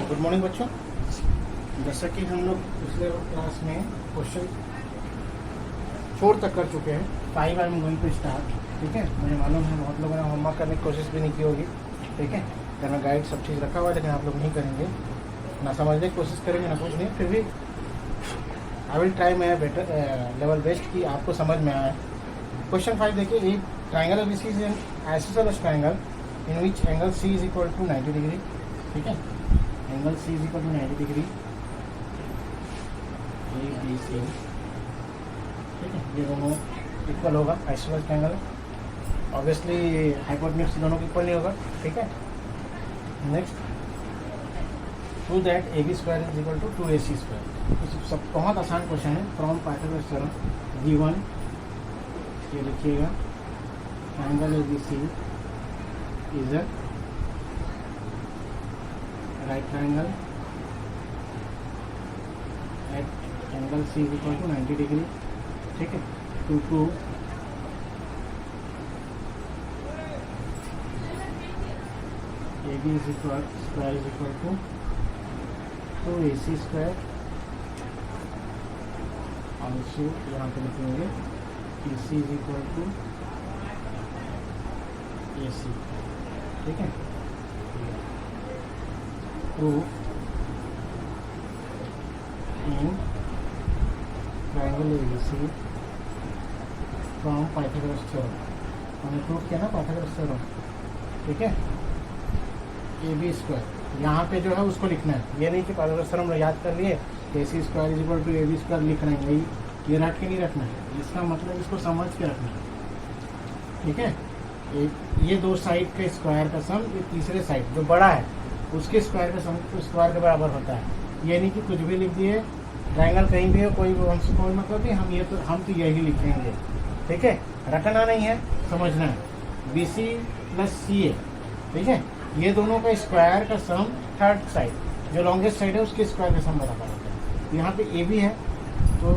Good morning बच्चों। जैसा कि हम लोग पिछले क्लास में क्वेश्चन 4 तक कर चुके हैं, 5 I am going to start. ठीक है, मुझे मालूम है बहुत लोगों ने होमवर्क करने की कोशिश भी नहीं की होगी। ठीक है, घर में गाइड सब चीज़ रखा हुआ है, लेकिन आप लोग नहीं करेंगे, ना समझने की कोशिश करेंगे ना कुछ नहीं। फिर भी I will try my better level best कि आपको समझ में आए। क्वेश्चन 5 देखिए, एक triangle ABC is an isosceles triangle in which angle C is equal to 90 degree. ठीक है, angle C is equal to 90 degree ABC। ठीक है, ये दोनों इक्वल होगा, आइसोसेलेस ट्राइंगल है। ऑब्वियसली हाइपोटेन्यूज दोनों को इक्वल नहीं होगा। ठीक है, next to that AB square is equal to 2AC square. सब बहुत आसान क्वेश्चन है, फ्रॉम पाइथागोरस थ्योरम गिवन। ये लिखिएगा, triangle ABC is a right triangle at angle C is equal to 90 degree. ठीक है, to AB is equal square is equal to 2AC square. Also यहाँ पे लिखेंगे PC is equal to AC। ठीक है, proof in triangle ABC from Pythagoras theorem. हमने proof किया ना पाइथागोरस थ्योरम। ठीक है, AB स्क्वायर यहाँ पे जो है उसको लिखना है, ये नहीं कि पाइथागोरस थ्योरम याद कर लिए AC square is equal to AB square लिख रहे हैं, ये रट के नहीं रखना है, इसका मतलब इसको समझ के रखना है। ठीक है, ये दो साइड के स्क्वायर का सम, ये तीसरे साइड जो बड़ा है उसके स्क्वायर का सम स्क्वायर के बराबर होता है। ये नहीं कि कुछ भी लिख दिए, ट्राइंगल कहीं भी हो, कोई मतलब नहीं, हम तो यही लिखेंगे। ठीक है, रटना नहीं है, समझना है। BC प्लस CA, ठीक है, ये दोनों का स्क्वायर का सम थर्ड साइड जो लॉन्गेस्ट साइड है उसके स्क्वायर का सम बराबर होता है। यहाँ पे AB है तो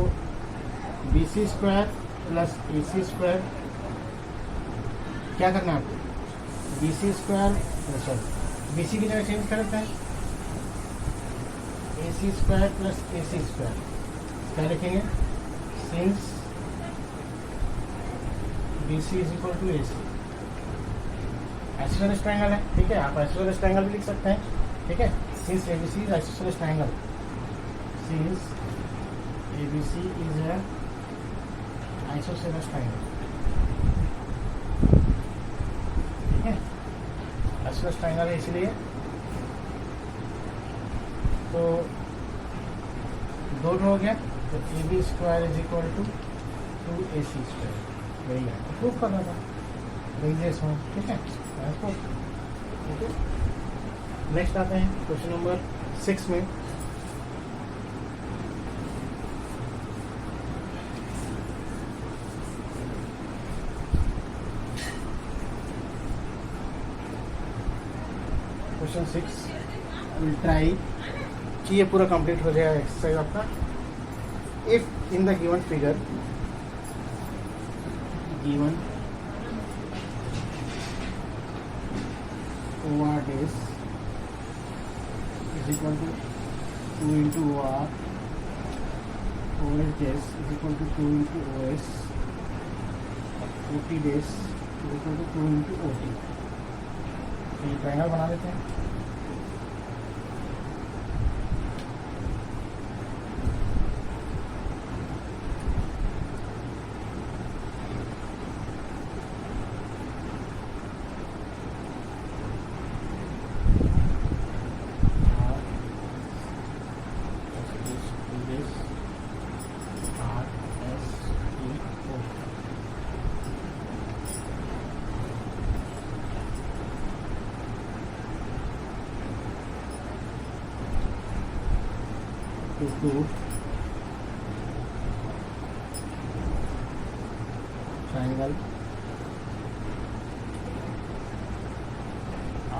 BC square plus AC square, क्या करना है आपको, BC स्क्वायर सॉरी BC की जगह चेंज करते हैं, AC square plus AC square. क्या लिखेंगे, since BC is equal to AC। Isosceles triangle है। ठीक है, आप आइसोसेलेस ट्राइंगल भी लिख सकते हैं। ठीक है, since ABC is isosceles triangle, since ABC is a isosceles triangle. ठीक है, आइसोसेलेस ट्राइंगल है इसलिए तो दो हो गया, तो AB square is equal to 2AC square. वही है, तो प्रूफ करना था वही इसमें। ठीक है, ओके, नेक्स्ट आते हैं क्वेश्चन नंबर 6 में। क्वेश्चन 6 विल ट्राई कि ये पूरा कंप्लीट हो जाएगा एक्सरसाइज आपका। If in the given figure given OR days is equal to 2 into OR, OS days is equal to 2 into OS, OT days is equal to 2 into OT। तो ये triangle बना देते हैं। to triangle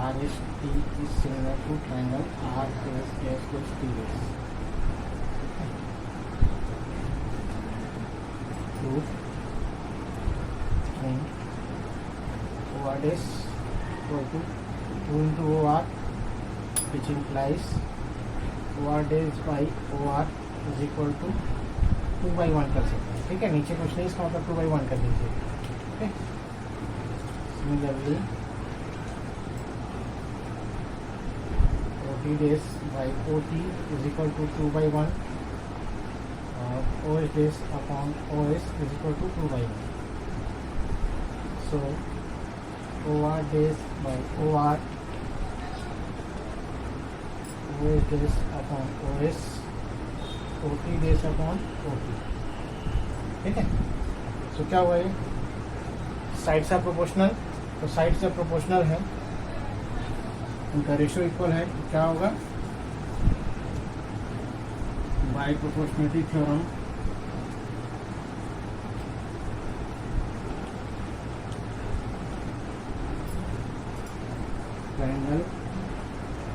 RST is similar to triangle RSS plus TS. Proof OR is equal to 2 into OR, which implies OR days by OR is equal to 2/1 कर सकते हैं, ठीक है। नीचे कुछ नहीं, इसका मतलब 2/1 कर दीजिए, ठीक है। Similarly OT days by OT is equal to 2/1, OS days upon OS is equal to 2/1. So OR days by OR, OS days upon OS, OT days upon OT, ठीक है। तो क्या हुआ ये, साइड्स आर प्रोपोर्शनल, तो sides जब proportional है उनका रेशियो इक्वल है, तो क्या होगा, by proportionality theorem triangle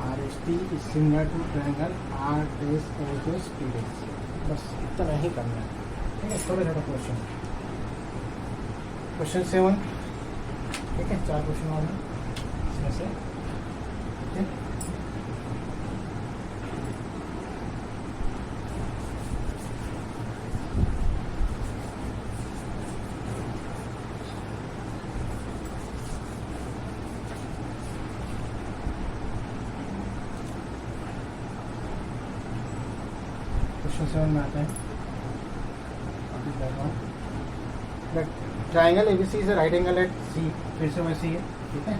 RST is similar to triangle R dash O dash T dash। बस इतना ही करना है, ठीक है। छोटा छोटा क्वेश्चन, क्वेश्चन 7, ठीक है। 4 क्वेश्चन और हैं इसमें से, ठीक है। क्वेश्चन 7 में आते हैं, triangle ABC is right angle at C, फिर से वैसे ही है, ठीक है।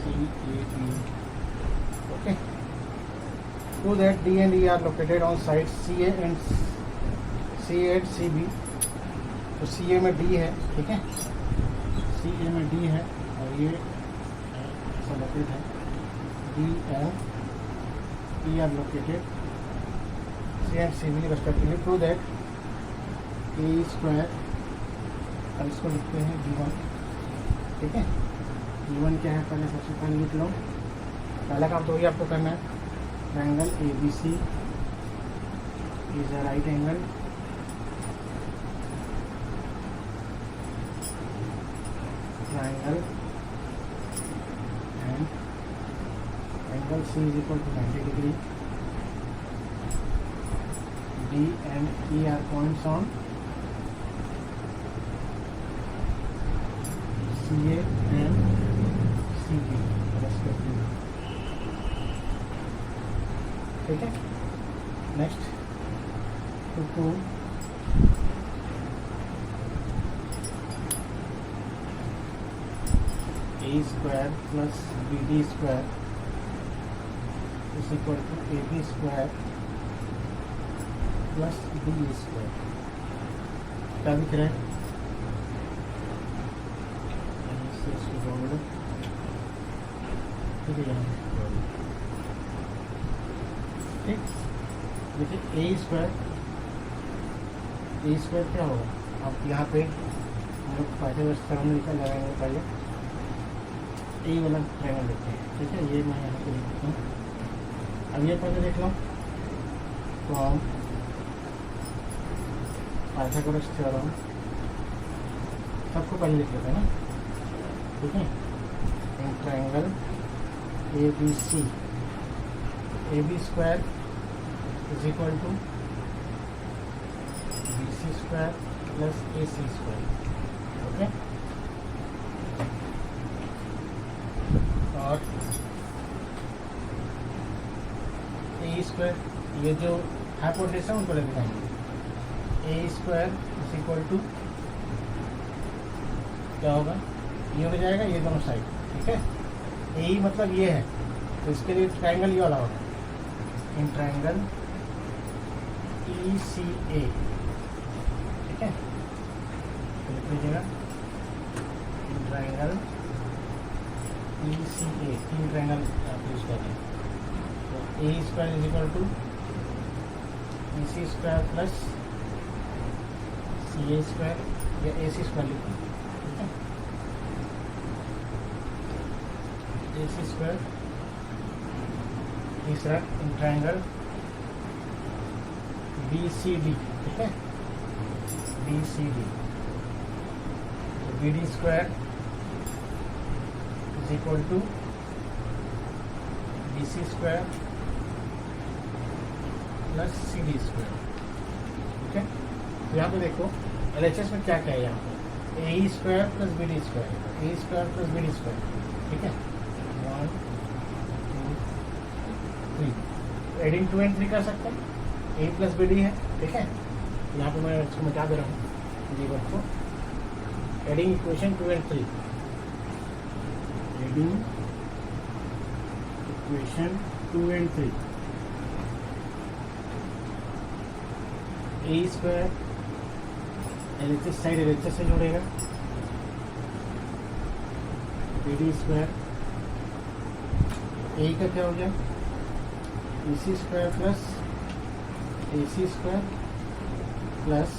CAB, okay. So that D and E are located on sides CA and CB, तो CA में D है, ठीक है। CA में D है और ये ऐसा लोकेट है, D and E are located C and CB respectively. Prove that A square, अब इसको लिखते हैं D1, ठीक है। D1 क्या है, पहले सबसे पहले लिख लो, पहला काम तो वही आपको करना है। Triangle ABC is a right angle triangle and angle C is equal to 90 degree. D and E are points on CA and CB respectively, ठीक है। Next to prove A square plus BD square is equal to AB square plus D square. क्या दिख रहा है, ठीक। देखिए A square क्या होगा, अब यहाँ पे हम लोग पाइथागोरस थ्योरम लगाएंगे, पहले A वाला ट्रायंगल देखते हैं, ठीक है। ये मैं यहाँ पे लिख देता हूँ। अब ये पहले देख लो, फ्रॉम पाइथागोरस थ्योरम, सबको पहले लिख लेते हैं ना, ठीक है। In triangle ABC, AB square is equal to BC square plus AC square, okay. और A स्क्वायर, ये जो हाइपोटेनस है उनको लेके जाएंगे। A square is equal to क्या होगा, ये हो जाएगा, ये दोनों साइड, ठीक है। ए मतलब ये है, तो इसके लिए ट्रायंगल ये वाला होगा, इन ट्रायंगल ECA, ठीक है। तो लिख लीजिएगा इन ट्रायंगल ECA, तीन ट्रायंगल आप यूज करते हैं। तो A square is equal to BC square plus CA square या AC स्क्वायर लिखते हैं, ठीक है। AC स्क्वायर, तीसरा इन ट्रायंगल BCD, ठीक है, BCD। तो BD square is equal to BC square plus C D square. ठीक है, तो यहाँ पे देखो LHS में क्या क्या है, यहाँ पे a square plus b d square, a square plus b d square. ठीक है, 1 2 3, एडिंग 2 and 3 कर सकते हैं, ए प्लस बी डी है। ठीक है, यहाँ पे मैं इसको मिटा दे रहा हूँ जीवन को, adding equation 2 and 3, adding equation 2 and 3, A square LHS side LHS से जोड़ेगा, बी डी स्क्वायर, ए का क्या हो गया EC square plus AC square plus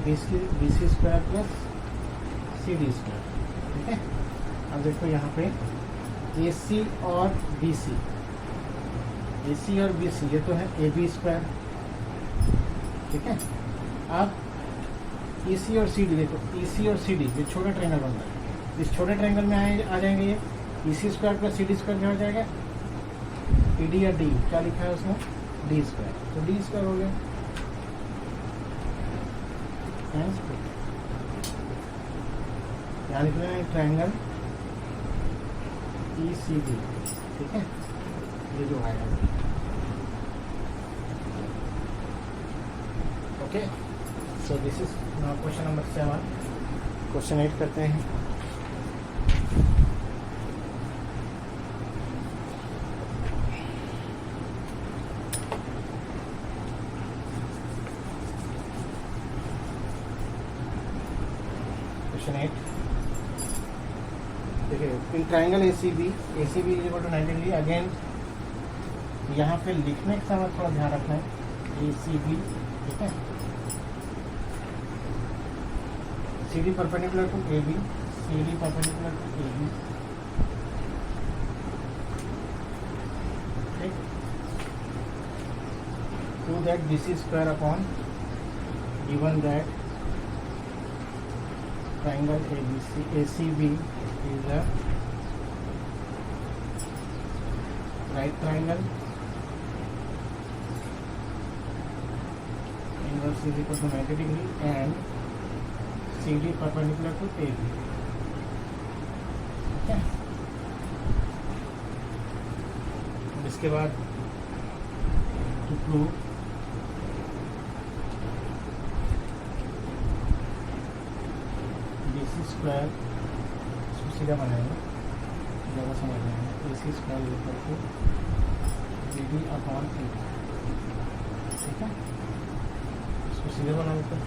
BC square plus CD square. ठीक है, अब देखो यहाँ पे AC और BC, AC और BC ये तो है AB स्क्वायर। ठीक है, अब EC और CD देखो, EC और CD ये छोटा ट्रायंगल बन रहा है, इस छोटे ट्रायंगल में आ जाएंगे ये EC square plus CD square क्या हो जाएगा, ED या D क्या लिखा है उसमें D स्क्वायर, तो D स्क्वायर हो गया। यहाँ लिख रहे हैं ट्रायंगल ECD। ठीक है, ये जो आया है। Okay, so this is question number 7। Question 8 करते हैं। क्वेश्चन 8 देखिए, in triangle ACB is equal to 90 degree. Again यहाँ पे लिखने के समय थोड़ा ध्यान रखना है, ACB। ठीक है, CD perpendicular to AB, CD perpendicular to AB। ठीक, to that BC square upon given that triangle ACB is a right triangle, inverse is equal to 90 degree and CD perpendicular to AB। ठीक है, इसके बाद to prove square, इसको सीधा बनाएंगे, ज़्यादा समझ लेंगे। AC square equal to BD upon AB। ठीक है, इसको सीधे बना देते हैं।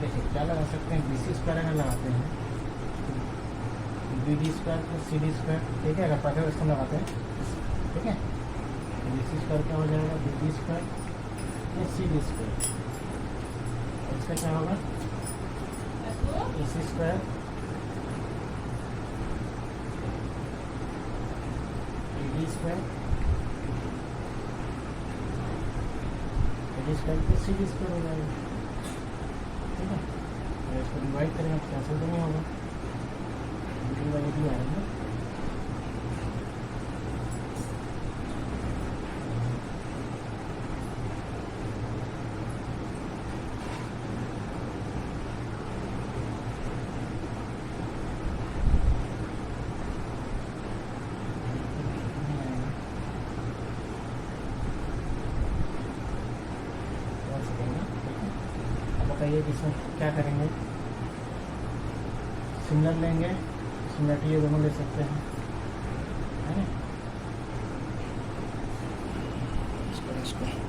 देखिए क्या लगा सकते हैं, BC स्क्वायर अगर लगाते हैं BD square plus CD square. ठीक है, अगर पाठ्य व्यवस्था लगाते हैं। ठीक है, BC स्क्वायर क्या हो जाएगा, BD square plus CD square. और इसका क्या होगा, AC square AD square, AD square plus CD square हो जाएगा। ठीक है, इसको डिवाइड करेंगे तो कैंसिल तो नहीं होगा, वाले भी आएंगे। बताइए कि इसमें क्या करेंगे, सिमिलर लेंगे, सिमिलरिटी ये दोनों ले सकते हैं, है ना। इसको